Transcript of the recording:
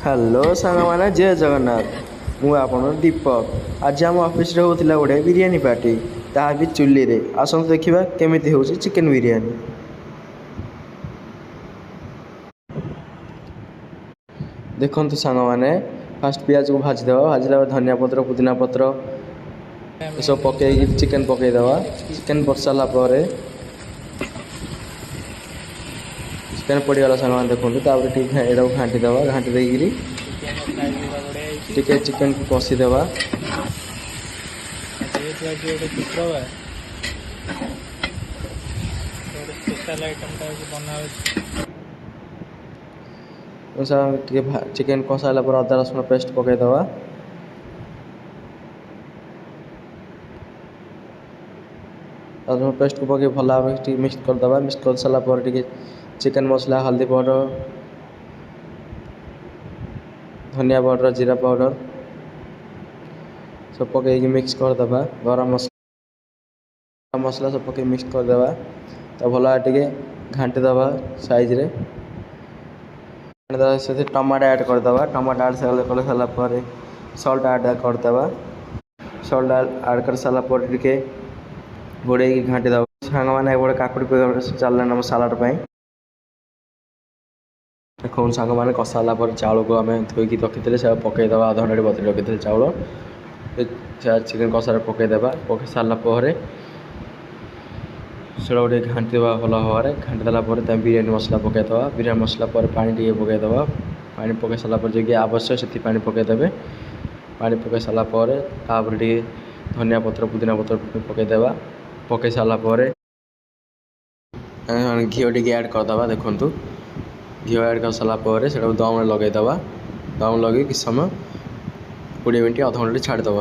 Hello सांग मैंने जय जगन्नाथ। मुझे आपण दीपक। आज आम ऑफिस रे होतिला गोटे बिरियानी पार्टी, ता भी चुली रे। आसंतु देखिबा केमिति होउछि चिकन बिरियानी। देखंतु सांग माने फास्ट प्याज को भाजी देवा, भाजिला धनिया पत्र पुदीना पत्र ये सब पकई चिकन पकई देवा। चिकन बरसाला पर चिकन पड़गला सांग मैंने देखो तापर ठीक एटा घाटी देवा। घाटी देकरी टिके चिकन को कषी देवा। चिकन कषाला पर अदा रसुण पेस्ट पकई देवा। रसुण पेस्ट को पकई भल भाव मिक्स करदे। मिक्स कर सारा पर चिकन मसला हल्दी पाउडर धनिया पाउडर जीरा पाउडर सब पकई मिक्स करदे। गरम मसला सब पकई मिक्स करदे। तो भल टे घाटी दबा साइज रे से टमाटो ऐड करदे। टमाटो ऐड कर सारा पर सल्ट ऐड करदे। सल्ट ऐड कर सारा पर टे घोड़े घाटी दबा। सांग मैंने गोटे काकुड़ी चलना आम सालाड देखो सांग मैंने कषाला पर चाउल को आम धोईकी रखी से पकईदे। आधा घंटे बतरी रखी चाउल चिकेन कषार पकईदे। पकई सारापर से गोटे घाटी देवा भल भाव घाटी देलापर बिरियानी मसला पकईदे। बिरियानी मसला पर पानी टे पकईदे। पानी पकई सारापर जो आवश्यक से पानी पकईदे। पानी पकई सारापर तापर टे धनिया पत्र पुदीना पत्र पकईदे। पकई सारापर घी टे ऐड करदे। देखु घी ऐड कर सारापर से दम लगेदे। दम लगे किस समय 20 मिनट अध घंटे छाड़दे।